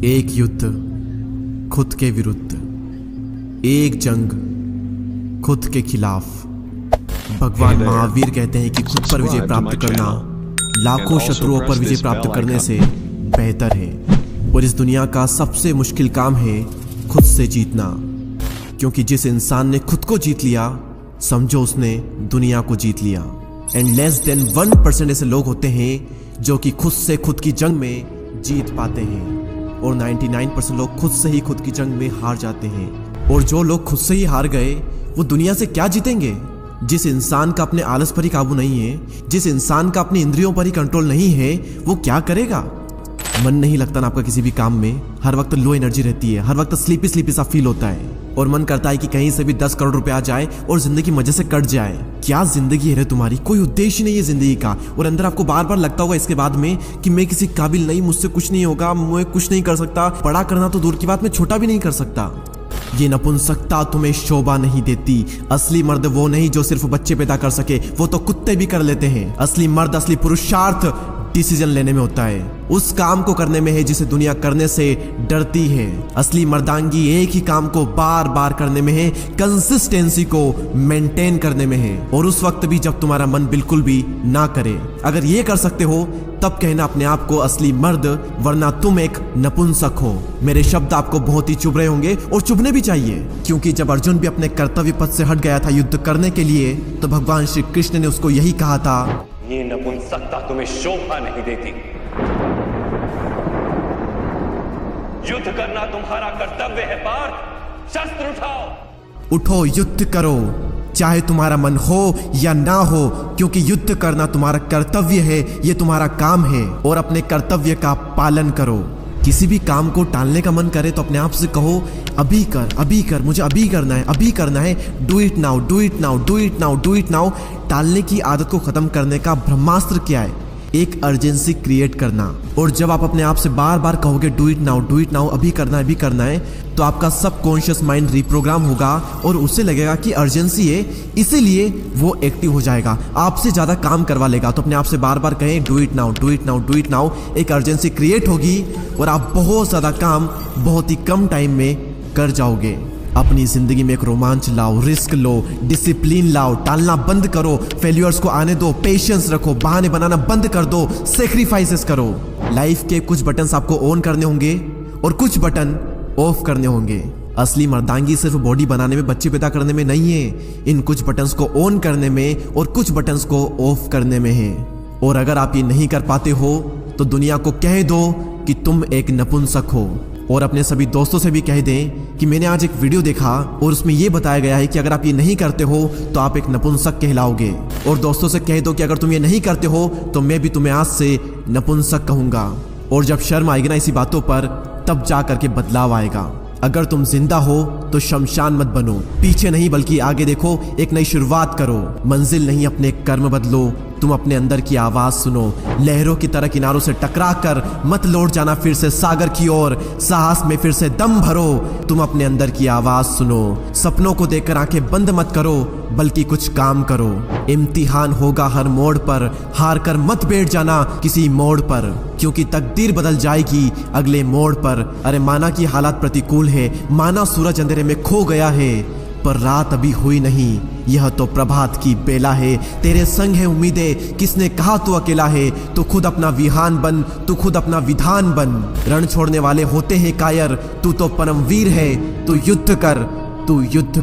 एक युद्ध खुद के विरुद्ध, एक जंग खुद के खिलाफ। भगवान महावीर कहते हैं कि खुद पर विजय प्राप्त करना लाखों शत्रुओं पर विजय प्राप्त करने से बेहतर है। और इस दुनिया का सबसे मुश्किल काम है खुद से जीतना, क्योंकि जिस इंसान ने खुद को जीत लिया समझो उसने दुनिया को जीत लिया। एंड लेस देन 1% ऐसे लोग होते हैं जो कि खुद से खुद की जंग में जीत पाते हैं, और 99% लोग खुद से ही खुद की जंग में हार जाते हैं। और जो लोग खुद से ही हार गए वो दुनिया से क्या जीतेंगे? जिस इंसान का अपने आलस पर ही काबू नहीं है, जिस इंसान का अपनी इंद्रियों पर ही कंट्रोल नहीं है, वो क्या करेगा? मन नहीं लगता ना आपका किसी भी काम में, हर वक्त लो एनर्जी रहती है, हर वक्त स्लीपी स्लीपी सा फील होता है, और मन करता है कि कहीं से भी 10 करोड़ रुपए आ जाए और जिंदगी मजे से कट जाए। क्या जिंदगी है रे तुम्हारी? कोई उद्देश्य नहीं है जिंदगी का। और अंदर आपको बार बार लगता होगा इसके बाद में कि मैं किसी काबिल नहीं, मुझसे कुछ नहीं होगा, मैं कुछ नहीं कर सकता, बड़ा करना तो दूर की बात, मैं छोटा भी नहीं कर सकता। ये नपुंसकता तुम्हें शोभा नहीं देती। असली मर्द वो नहीं जो सिर्फ बच्चे पैदा कर सके, वो तो कुत्ते भी कर लेते हैं। असली मर्द, असली पुरुषार्थ डिसीजन लेने में होता है, उस काम को करने में है जिसे दुनिया करने से डरती है। असली मर्दांगी एक ही काम को बार बार करने में है, कंसिस्टेंसी को मेंटेन करने में है, और उस वक्त भी जब तुम्हारा मन बिल्कुल भी ना करे। अगर ये कर सकते हो तब कहना अपने आप को असली मर्द, वरना तुम एक नपुंसक हो। मेरे शब्द आपको बहुत ही चुभ रहे होंगे, और चुभने भी चाहिए, क्योंकि जब अर्जुन भी अपने कर्तव्य पथ से हट गया था युद्ध करने के लिए, तो भगवान श्री कृष्ण ने उसको यही कहा था, ये नपुंसकता तुम्हें शोभा नहीं देती। युद्ध करना तुम्हारा कर्तव्य है पार्थ, शस्त्र उठाओ। उठो, युद्ध करो, चाहे तुम्हारा मन हो या ना हो, क्योंकि युद्ध करना तुम्हारा कर्तव्य है, ये तुम्हारा काम है, और अपने कर्तव्य का पालन करो। किसी भी काम को टालने का मन करे तो अपने आप से कहो, अभी कर, मुझे अभी करना है, do it now, do it now, do it now, do it now. टालने की आदत को खत्म करने का ब्रह्मास्त्र क्या है? एक अर्जेंसी क्रिएट करना। और जब आप अपने आप से बार बार कहोगे डू इट नाउ, अभी करना है, तो आपका सबकॉन्शियस माइंड रिप्रोग्राम होगा और उसे लगेगा कि अर्जेंसी है, इसीलिए वो एक्टिव हो जाएगा, आपसे ज्यादा काम करवा लेगा। तो अपने आप से बार बार कहें डू इट नाउ, एक अर्जेंसी क्रिएट होगी और आप बहुत ज्यादा काम बहुत ही कम टाइम में कर जाओगे। अपनी जिंदगी में एक रोमांच लाओ, रिस्क लो, डिसिप्लिन लाओ, टालना बंद करो, फेल्यूर्स को आने दो, पेशेंस रखो, बहाने बनाना बंद कर दो, सेक्रीफाइसेस करो। लाइफ के कुछ बटन्स आपको ऑन करने होंगे और कुछ बटन ऑफ करने होंगे। असली मर्दांगी सिर्फ बॉडी बनाने में, बच्चे पैदा करने में नहीं है, इन कुछ बटन्स को ऑन करने में और कुछ बटन्स को ऑफ करने में है। और अगर आप ये नहीं कर पाते हो तो दुनिया को कह दो कि तुम एक नपुंसक हो, और अपने सभी दोस्तों से भी कह दें कि मैंने आज एक वीडियो देखा और उसमें यह बताया गया है कि अगर आप ये नहीं करते हो तो आप एक नपुंसक कहलाओगे। और दोस्तों से कह दो कि अगर तुम ये नहीं करते हो तो मैं भी तुम्हें आज से नपुंसक कहूंगा। और जब शर्म आएगी ना इसी बातों पर, तब जा करके बदलाव आएगा। अगर तुम जिंदा हो तो शमशान मत बनो, पीछे नहीं बल्कि आगे देखो, एक नई शुरुआत करो। मंजिल नहीं, अपने कर्म बदलो। तुम अपने अंदर की आवाज सुनो, लहरों की तरह किनारों से टकरा कर मत लौट जाना फिर से सागर की ओर। साहस में फिर से दम भरो, तुम अपने अंदर की आवाज सुनो। सपनों को देखकर आंखें बंद मत करो, बल्कि कुछ काम करो। इम्तिहान होगा हर मोड़ पर, हार कर मत बैठ जाना किसी मोड़ पर, क्योंकि तकदीर बदल जाएगी अगले मोड़ पर। अरे माना कि हालात प्रतिकूल है, माना सूरज अंधेरे में खो गया है, पर रात अभी हुई नहीं, यह तो प्रभात की बेला है। तेरे संग है उम्मीदें, किसने कहा तू अकेला है? तू खुद अपना विहान बन, तू खुद अपना विधान बन। रण छोड़ने वाले होते हैं कायर, तू तो परमवीर है, तू युद्ध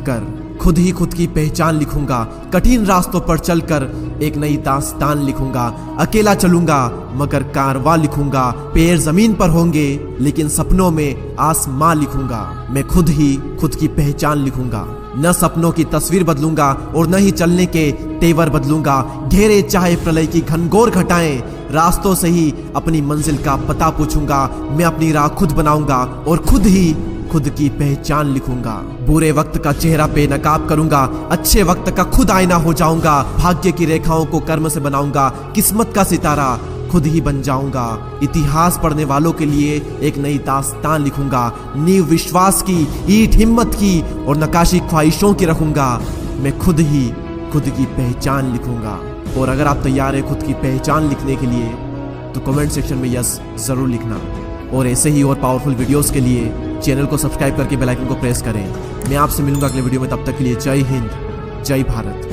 कर। खुद ही खुद की पहचान लिखूंगा, कठिन रास्तों पर चलकर एक नई दास्तान लिखूंगा। अकेला चलूंगा मगर कारवां लिखूंगा। पैर जमीन पर होंगे लेकिन सपनों में आसमां लिखूंगा। मैं खुद ही खुद की पहचान लिखूंगा। न सपनों की तस्वीर बदलूंगा और न ही चलने के तेवर बदलूंगा। घेरे चाहे प्रलय की घनघोर घटाएं, रास्तों से ही अपनी मंजिल का पता पूछूंगा। मैं अपनी राह खुद बनाऊंगा और खुद ही खुद की पहचान लिखूंगा। बुरे वक्त का चेहरा पे नकाब करूंगा, अच्छे वक्त का खुद आईना हो जाऊंगा। भाग्य की रेखाओं को कर्म से बनाऊंगा, किस्मत का सितारा खुद ही बन जाऊंगा। इतिहास पढ़ने वालों के लिए एक नई दास्तान लिखूंगा। नींव विश्वास की, ईंट हिम्मत की और नकाशी ख्वाहिशों की रखूंगा। मैं खुद ही खुद की पहचान लिखूंगा। और अगर आप तैयार हैं खुद की पहचान लिखने के लिए तो कमेंट सेक्शन में यस जरूर लिखना। और ऐसे ही और पावरफुल वीडियोस के लिए चैनल को सब्सक्राइब करके बेल आइकन को प्रेस करें। मैं आपसे मिलूंगा अगले वीडियो में, तब तक के लिए जय हिंद, जय भारत।